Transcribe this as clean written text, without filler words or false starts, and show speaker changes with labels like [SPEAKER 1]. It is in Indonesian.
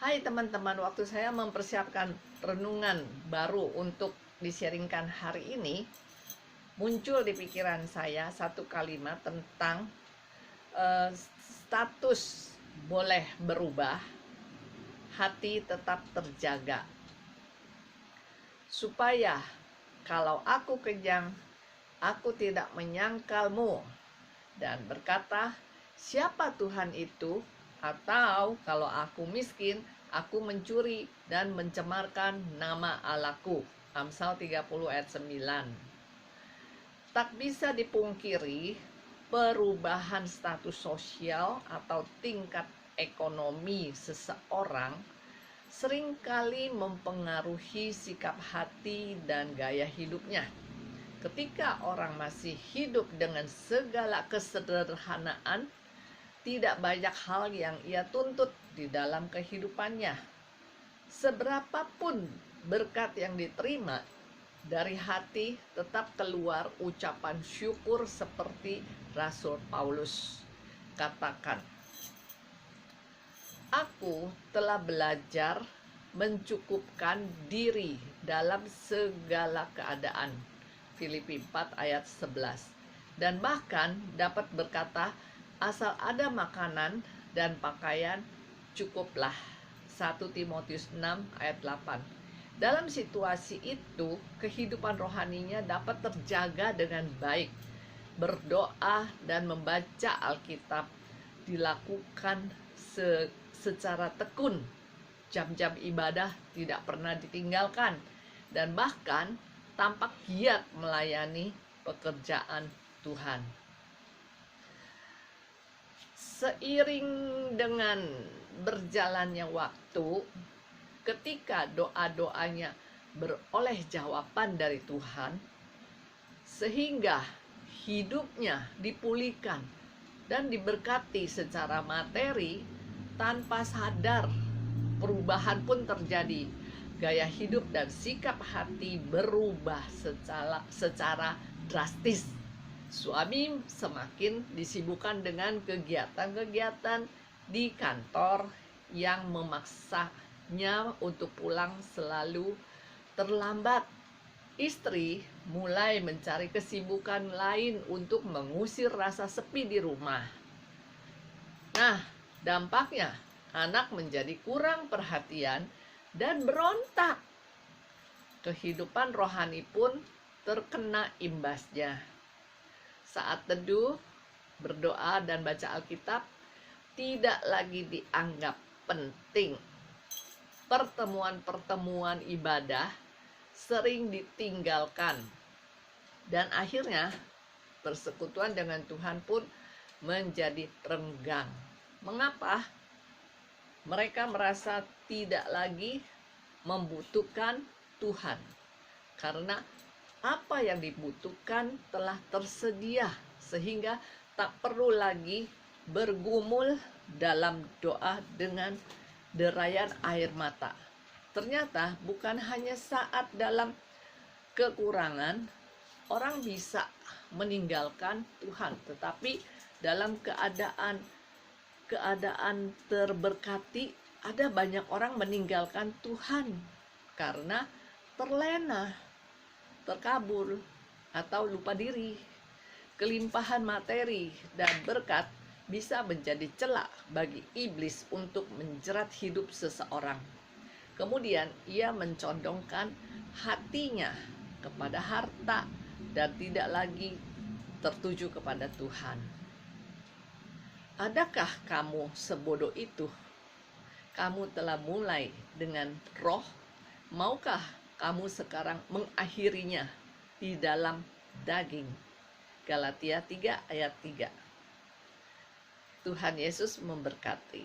[SPEAKER 1] Hai teman-teman, waktu saya mempersiapkan renungan baru untuk di-sharingkan hari ini, muncul di pikiran saya satu kalimat tentang status boleh berubah, hati tetap terjaga. Supaya kalau aku kejang, aku tidak menyangkalmu, dan berkata, siapa Tuhan itu? Atau kalau aku miskin, aku mencuri dan mencemarkan nama Allahku. Amsal 30 ayat 9. Tak bisa dipungkiri, perubahan status sosial atau tingkat ekonomi seseorang seringkali mempengaruhi sikap hati dan gaya hidupnya. Ketika orang masih hidup dengan segala kesederhanaan, tidak banyak hal yang ia tuntut di dalam kehidupannya. Seberapapun berkat yang diterima, dari hati tetap keluar ucapan syukur seperti Rasul Paulus katakan, aku telah belajar mencukupkan diri dalam segala keadaan. Filipi 4 ayat 11. Dan bahkan dapat berkata, asal ada makanan dan pakaian, cukuplah. 1 Timotius 6 ayat 8. Dalam situasi itu, kehidupan rohaninya dapat terjaga dengan baik. Berdoa dan membaca Alkitab dilakukan secara tekun. Jam-jam ibadah tidak pernah ditinggalkan. Dan bahkan tampak giat melayani pekerjaan Tuhan. Seiring dengan berjalannya waktu, ketika doa-doanya beroleh jawaban dari Tuhan, sehingga hidupnya dipulihkan dan diberkati secara materi, tanpa sadar perubahan pun terjadi. Gaya hidup dan sikap hati berubah secara drastis. Suami semakin disibukkan dengan kegiatan-kegiatan di kantor yang memaksanya untuk pulang selalu terlambat. Istri mulai mencari kesibukan lain untuk mengusir rasa sepi di rumah. Nah, dampaknya anak menjadi kurang perhatian dan berontak. Kehidupan rohani pun terkena imbasnya. Saat teduh, berdoa dan baca Alkitab tidak lagi dianggap penting. Pertemuan-pertemuan ibadah sering ditinggalkan. Dan akhirnya persekutuan dengan Tuhan pun menjadi renggang. Mengapa? Mereka merasa tidak lagi membutuhkan Tuhan, karena apa yang dibutuhkan telah tersedia, sehingga tak perlu lagi bergumul dalam doa dengan derayan air mata. Ternyata bukan hanya saat dalam kekurangan orang bisa meninggalkan Tuhan, tetapi dalam keadaan terberkati, ada banyak orang meninggalkan Tuhan karena terlena, terkabur, atau lupa diri. Kelimpahan materi dan berkat bisa menjadi celah bagi iblis untuk menjerat hidup seseorang. Kemudian ia mencondongkan hatinya kepada harta dan tidak lagi tertuju kepada Tuhan. Adakah kamu sebodoh itu? Kamu telah mulai dengan roh, maukah kamu sekarang mengakhirinya di dalam daging? Galatia 3 ayat 3. Tuhan Yesus memberkati.